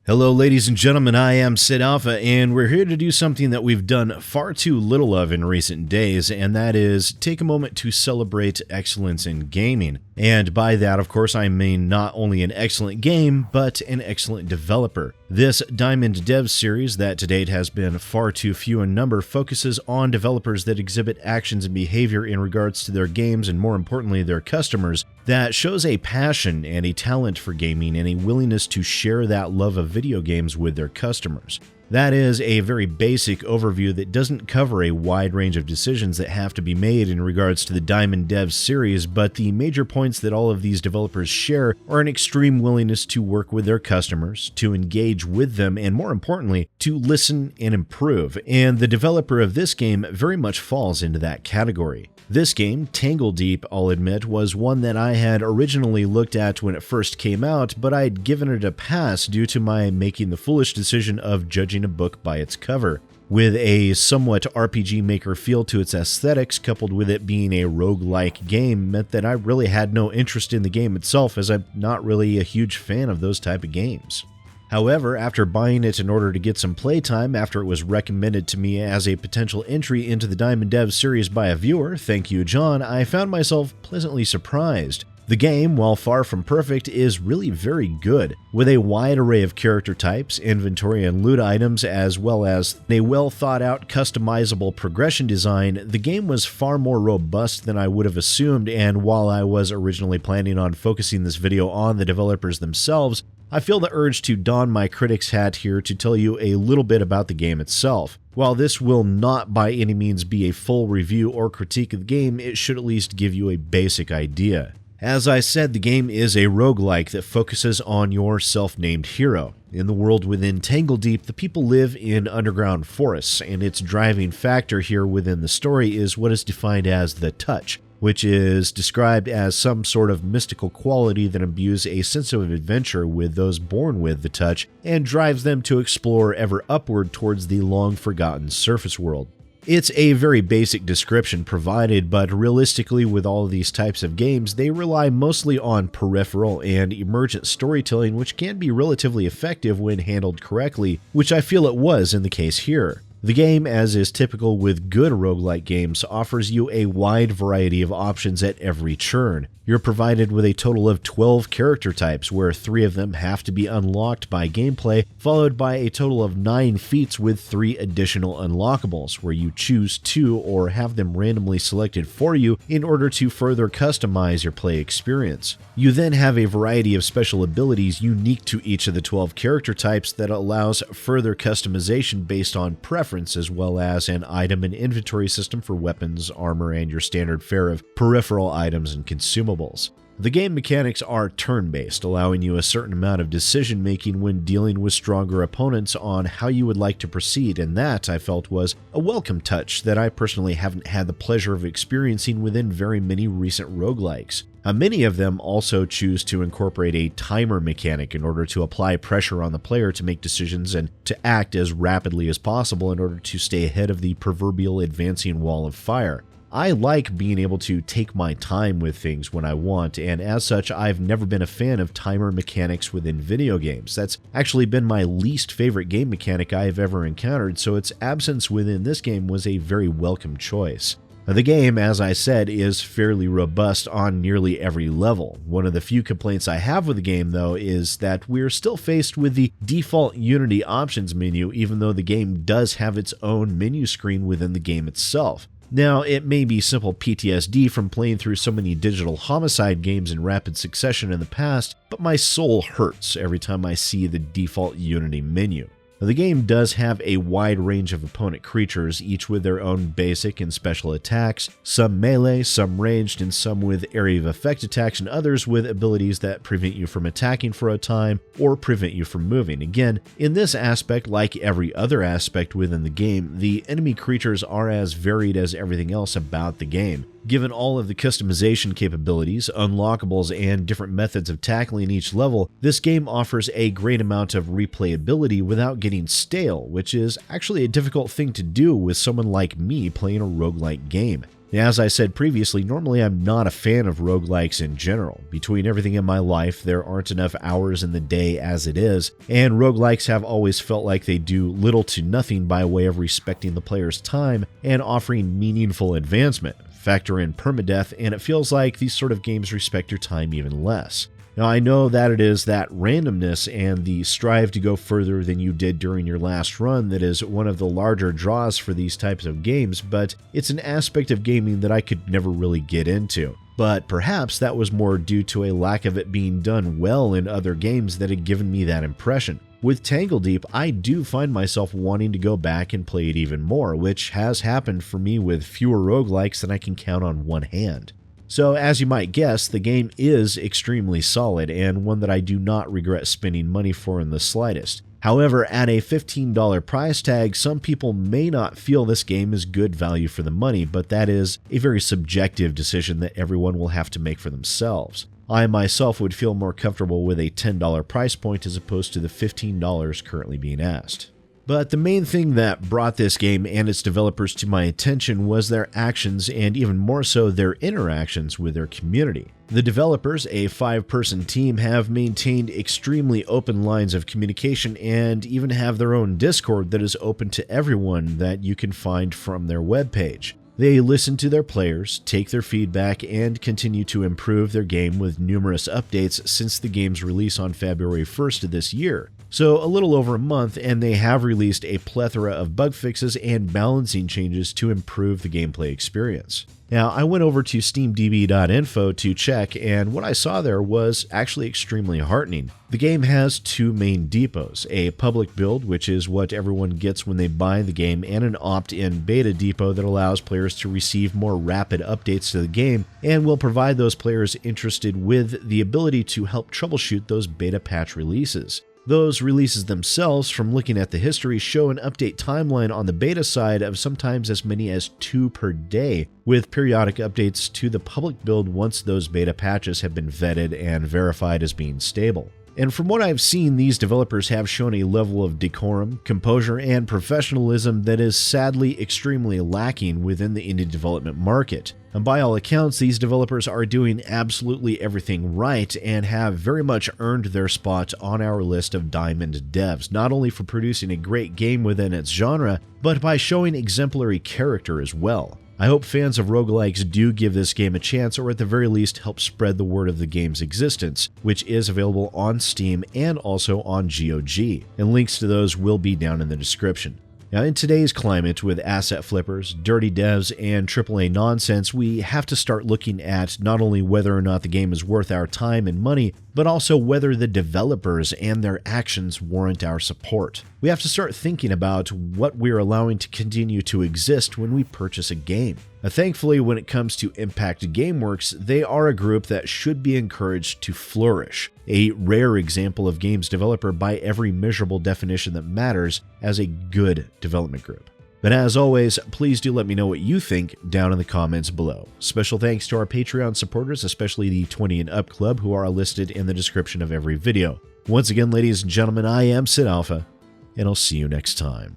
Hello ladies and gentlemen, I am SidAlpha, and we're here to do something that we've done far too little of in recent days, and that is take a moment to celebrate excellence in gaming. And by that, of course, I mean not only an excellent game, but an excellent developer. This Diamond Dev series, that to date has been far too few in number, focuses on developers that exhibit actions and behavior in regards to their games and, more importantly, their customers, that shows a passion and a talent for gaming and a willingness to share that love of video games with their customers. That is a very basic overview that doesn't cover a wide range of decisions that have to be made in regards to the Diamond Dev series, but the major points that all of these developers share are an extreme willingness to work with their customers, to engage with them, and more importantly, to listen and improve. And the developer of this game very much falls into that category. This game, Tangledeep, I'll admit, was one that I had originally looked at when it first came out, but I'd given it a pass due to my making the foolish decision of judging a book by its cover. With a somewhat RPG Maker feel to its aesthetics, coupled with it being a roguelike game, meant that I really had no interest in the game itself, as I'm not really a huge fan of those type of games. However, after buying it in order to get some playtime after it was recommended to me as a potential entry into the Diamond Dev series by a viewer, thank you John, I found myself pleasantly surprised. The game, while far from perfect, is really very good, with a wide array of character types, inventory and loot items, as well as a well thought out customizable progression design. The game was far more robust than I would have assumed, and while I was originally planning on focusing this video on the developers themselves, I feel the urge to don my critic's hat here to tell you a little bit about the game itself. While this will not by any means be a full review or critique of the game, it should at least give you a basic idea. As I said, the game is a roguelike that focuses on your self-named hero. In the world within Tangledeep, the people live in underground forests, and its driving factor here within the story is what is defined as the touch, which is described as some sort of mystical quality that imbues a sense of adventure with those born with the touch and drives them to explore ever upward towards the long-forgotten surface world. It's a very basic description provided, but realistically with all of these types of games, they rely mostly on peripheral and emergent storytelling, which can be relatively effective when handled correctly, which I feel it was in the case here. The game, as is typical with good roguelike games, offers you a wide variety of options at every turn. You're provided with a total of 12 character types, where 3 of them have to be unlocked by gameplay, followed by a total of 9 feats with 3 additional unlockables, where you choose 2 or have them randomly selected for you in order to further customize your play experience. You then have a variety of special abilities unique to each of the 12 character types that allows further customization based on preference, as well as an item and inventory system for weapons, armor, and your standard fare of peripheral items and consumables. The game mechanics are turn-based, allowing you a certain amount of decision-making when dealing with stronger opponents on how you would like to proceed, and that, I felt, was a welcome touch that I personally haven't had the pleasure of experiencing within very many recent roguelikes. Many of them also choose to incorporate a timer mechanic in order to apply pressure on the player to make decisions and to act as rapidly as possible in order to stay ahead of the proverbial advancing wall of fire. I like being able to take my time with things when I want, and as such, I've never been a fan of timer mechanics within video games. That's actually been my least favorite game mechanic I have ever encountered, so its absence within this game was a very welcome choice. The game, as I said, is fairly robust on nearly every level. One of the few complaints I have with the game, though, is that we're still faced with the default Unity options menu, even though the game does have its own menu screen within the game itself. Now, it may be simple PTSD from playing through so many digital homicide games in rapid succession in the past, but my soul hurts every time I see the default Unity menu. The game does have a wide range of opponent creatures, each with their own basic and special attacks, some melee, some ranged, and some with area of effect attacks, and others with abilities that prevent you from attacking for a time or prevent you from moving. Again, in this aspect, like every other aspect within the game, the enemy creatures are as varied as everything else about the game. Given all of the customization capabilities, unlockables, and different methods of tackling each level, this game offers a great amount of replayability without getting stale, which is actually a difficult thing to do with someone like me playing a roguelike game. As I said previously, normally I'm not a fan of roguelikes in general. Between everything in my life, there aren't enough hours in the day as it is, and roguelikes have always felt like they do little to nothing by way of respecting the player's time and offering meaningful advancement. Factor in permadeath, and it feels like these sort of games respect your time even less. Now, I know that it is that randomness and the strive to go further than you did during your last run that is one of the larger draws for these types of games, but it's an aspect of gaming that I could never really get into. But perhaps that was more due to a lack of it being done well in other games that had given me that impression. With Tangledeep, I do find myself wanting to go back and play it even more, which has happened for me with fewer roguelikes than I can count on one hand. So as you might guess, the game is extremely solid and one that I do not regret spending money for in the slightest. However, at a $15 price tag, some people may not feel this game is good value for the money, but that is a very subjective decision that everyone will have to make for themselves. I myself would feel more comfortable with a $10 price point as opposed to the $15 currently being asked. But the main thing that brought this game and its developers to my attention was their actions and even more so their interactions with their community. The developers, a 5-person team, have maintained extremely open lines of communication and even have their own Discord that is open to everyone that you can find from their webpage. They listen to their players, take their feedback, and continue to improve their game with numerous updates since the game's release on February 1st of this year. So a little over a month, and they have released a plethora of bug fixes and balancing changes to improve the gameplay experience. Now, I went over to steamdb.info to check, and what I saw there was actually extremely heartening. The game has 2 main depots, a public build, which is what everyone gets when they buy the game, and an opt-in beta depot that allows players to receive more rapid updates to the game and will provide those players interested with the ability to help troubleshoot those beta patch releases. Those releases themselves, from looking at the history, show an update timeline on the beta side of sometimes as many as 2 per day, with periodic updates to the public build once those beta patches have been vetted and verified as being stable. And from what I've seen, these developers have shown a level of decorum, composure, and professionalism that is sadly extremely lacking within the indie development market. And by all accounts, these developers are doing absolutely everything right and have very much earned their spot on our list of diamond devs, not only for producing a great game within its genre, but by showing exemplary character as well. I hope fans of roguelikes do give this game a chance, or at the very least help spread the word of the game's existence, which is available on Steam and also on GOG, and links to those will be down in the description. Now, in today's climate with asset flippers, dirty devs, and AAA nonsense, we have to start looking at not only whether or not the game is worth our time and money, but also whether the developers and their actions warrant our support. We have to start thinking about what we're allowing to continue to exist when we purchase a game. Now, thankfully, when it comes to Impact Gameworks, they are a group that should be encouraged to flourish. A rare example of games developer by every measurable definition that matters as a good development group. But as always, please do let me know what you think down in the comments below. Special thanks to our Patreon supporters, especially the 20 and Up Club, who are listed in the description of every video. Once again, ladies and gentlemen, I am SidAlpha, and I'll see you next time.